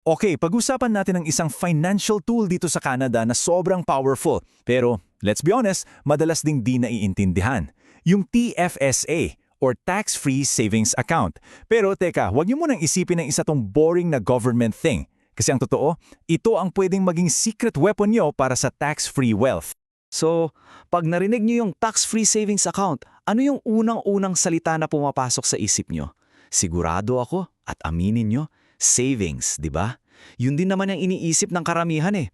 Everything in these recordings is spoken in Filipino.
Okay, pag-usapan natin ang isang financial tool dito sa Canada na sobrang powerful. Pero, let's be honest, madalas ding di naiintindihan. Yung TFSA or Tax-Free Savings Account. Pero teka, huwag niyo munang isipin ng isa tong boring na government thing. Kasi ang totoo, ito ang pwedeng maging secret weapon niyo para sa tax-free wealth. So, pag narinig niyo yung tax-free savings account, ano yung unang-unang salita na pumapasok sa isip niyo? Sigurado ako, at aminin niyo, savings, di ba? Yun din naman ang iniisip ng karamihan eh.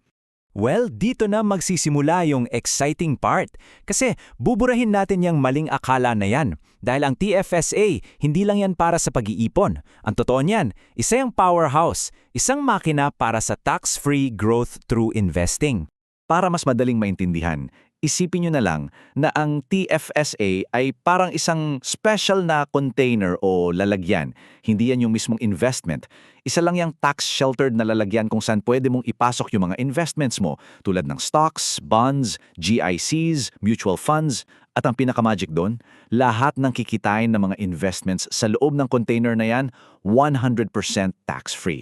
Well, dito na magsisimula yung exciting part. Kasi buburahin natin yung maling akala na yan. Dahil ang TFSA, hindi lang yan para sa pag-iipon. Ang totoo niyan, isa yung powerhouse, isang makina para sa tax-free growth through investing. Para mas madaling maintindihan, isipin nyo na lang na ang TFSA ay parang isang special na container o lalagyan. Hindi yan yung mismong investment. Isa lang yung tax-sheltered na lalagyan kung saan pwede mong ipasok yung mga investments mo tulad ng stocks, bonds, GICs, mutual funds, at ang pinakamagic doon, lahat ng kikitain ng mga investments sa loob ng container na yan, 100% tax-free.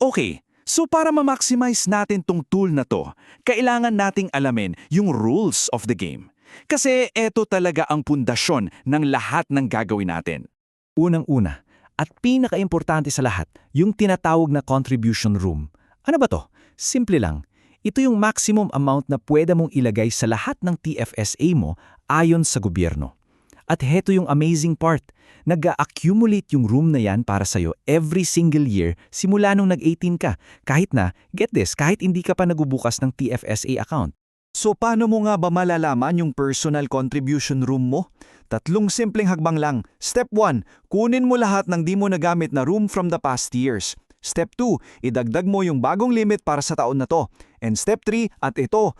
Okay, so para ma-maximize natin tong tool na to, kailangan nating alamin yung rules of the game. Kasi eto talaga ang pundasyon ng lahat ng gagawin natin. Unang-una, at pinaka-importante sa lahat, yung tinatawag na contribution room. Ano ba to? Simple lang. Ito yung maximum amount na pwede mong ilagay sa lahat ng TFSA mo ayon sa gobyerno. At heto yung amazing part. Nag-accumulate yung room na yan para sa'yo every single year simula nung nag-18 ka. Kahit na, get this, kahit hindi ka pa nagubukas ng TFSA account. So paano mo nga ba malalaman yung personal contribution room mo? Tatlong simpleng hagbang lang. Step 1, kunin mo lahat ng di mo nagamit na room from the past years. Step 2, idagdag mo yung bagong limit para sa taon na to. And step 3, at ito,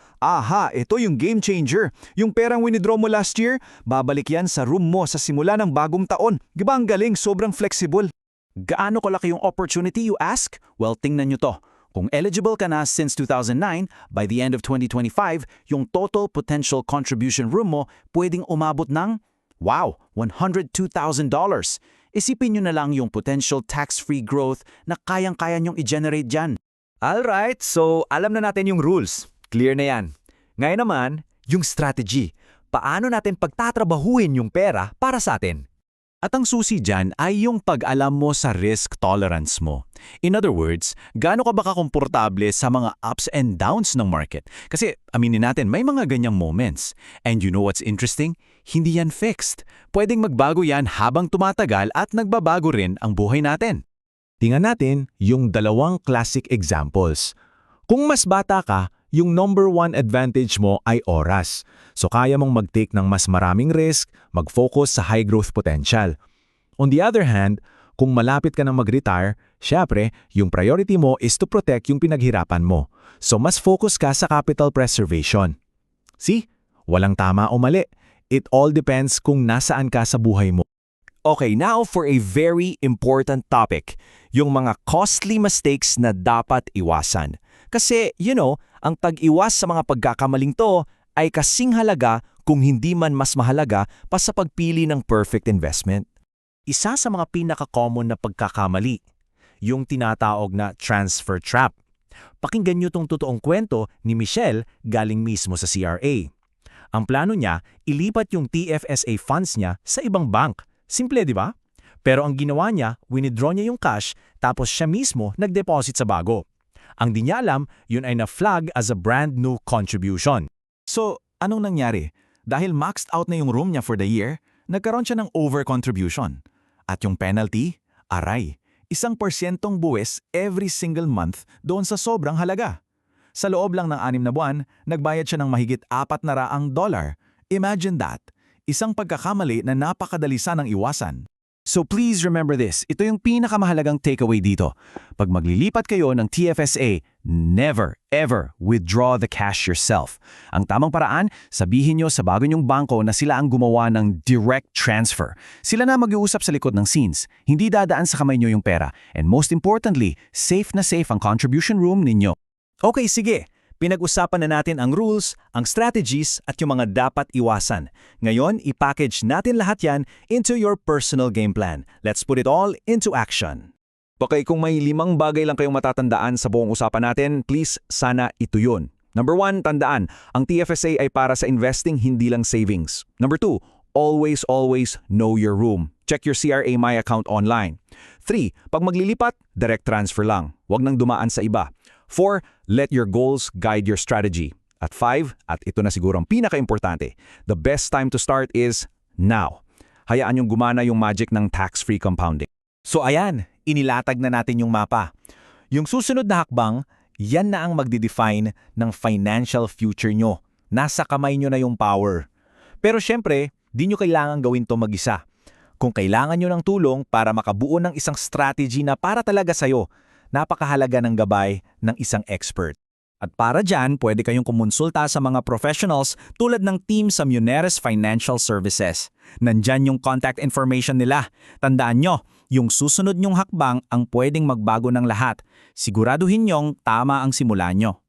ito yung game changer. Yung perang winidraw mo last year, babalik yan sa room mo sa simula ng bagong taon. Diba ang galing, sobrang flexible. Gaano kalaki yung opportunity, you ask? Well, tingnan nyo to. Kung eligible ka na since 2009, by the end of 2025, yung total potential contribution room mo pwedeng umabot ng, wow, $102,000. Isipin nyo na lang yung potential tax-free growth na kayang-kaya nyong i-generate dyan. Alright, so alam na natin yung rules. Clear na yan. Ngayon naman, yung strategy. Paano natin pagtatrabahuin yung pera para sa atin? At ang susi dyan ay yung pag-alam mo sa risk tolerance mo. In other words, gaano ka ba kakomportable sa mga ups and downs ng market? Kasi aminin natin, may mga ganyang moments. And you know what's interesting? Hindi yan fixed. Pwedeng magbago yan habang tumatagal at nagbabago rin ang buhay natin. Tingnan natin yung dalawang classic examples. Kung mas bata ka, yung number one advantage mo ay oras. So kaya mong mag-take ng mas maraming risk, mag-focus sa high growth potential. On the other hand, kung malapit ka nang mag-retire, syempre, yung priority mo is to protect yung pinaghirapan mo. So mas focus ka sa capital preservation. See? Walang tama o mali. It all depends kung nasaan ka sa buhay mo. Okay, now for a very important topic. Yung mga costly mistakes na dapat iwasan. Kasi, ang tag-iwas sa mga pagkakamaling to ay kasing halaga kung hindi man mas mahalaga pa sa pagpili ng perfect investment. Isa sa mga pinaka-common na pagkakamali, yung tinatawag na transfer trap. Pakinggan nyo tong totoong kwento ni Michelle galing mismo sa CRA. Ang plano niya, ilipat yung TFSA funds niya sa ibang bank. Simple, di ba? Pero ang ginawa niya, winidraw niya yung cash tapos siya mismo nag-deposit sa bago. Ang di niya alam, yun ay na-flag as a brand new contribution. So, anong nangyari? Dahil maxed out na yung room niya for the year, nagkaroon siya ng over-contribution. At yung penalty? Aray, 1% buwis every single month doon sa sobrang halaga. Sa loob lang ng 6 na buwan, nagbayad siya ng mahigit $400. Imagine that. Isang pagkakamali na napakadali sanang iwasan. So please remember this, ito yung pinakamahalagang takeaway dito. Pag maglilipat kayo ng TFSA, never, ever withdraw the cash yourself. Ang tamang paraan, sabihin nyo sa bago nyong bangko na sila ang gumawa ng direct transfer. Sila na mag-uusap sa likod ng scenes. Hindi dadaan sa kamay nyo yung pera. And most importantly, safe na safe ang contribution room ninyo. Okay, sige. Pinag-usapan na natin ang rules, ang strategies at yung mga dapat iwasan. Ngayon, i-package natin lahat yan into your personal game plan. Let's put it all into action. Okay, kung may 5 bagay lang kayong matatandaan sa buong usapan natin, please, sana ito yun. Number 1, tandaan, ang TFSA ay para sa investing, hindi lang savings. Number 2, always know your room. Check your CRA My account online. 3, pag maglilipat, direct transfer lang. Huwag nang dumaan sa iba. 4, let your goals guide your strategy. At 5, at ito na siguro ang pinaka-importante, the best time to start is now. Hayaan yung gumana yung magic ng tax-free compounding. So ayan, inilatag na natin yung mapa. Yung susunod na hakbang, yan na ang magdedefine ng financial future nyo. Nasa kamay nyo na yung power. Pero syempre, di nyo kailangan gawin to mag-isa. Kung kailangan nyo ng tulong para makabuo ng isang strategy na para talaga sa'yo, napakahalaga ng gabay ng isang expert. At para dyan, pwede kayong kumonsulta sa mga professionals tulad ng team sa Muneres Financial Services. Nandyan yung contact information nila. Tandaan nyo, yung susunod nyong hakbang ang pwedeng magbago ng lahat. Siguraduhin nyong tama ang simula nyo.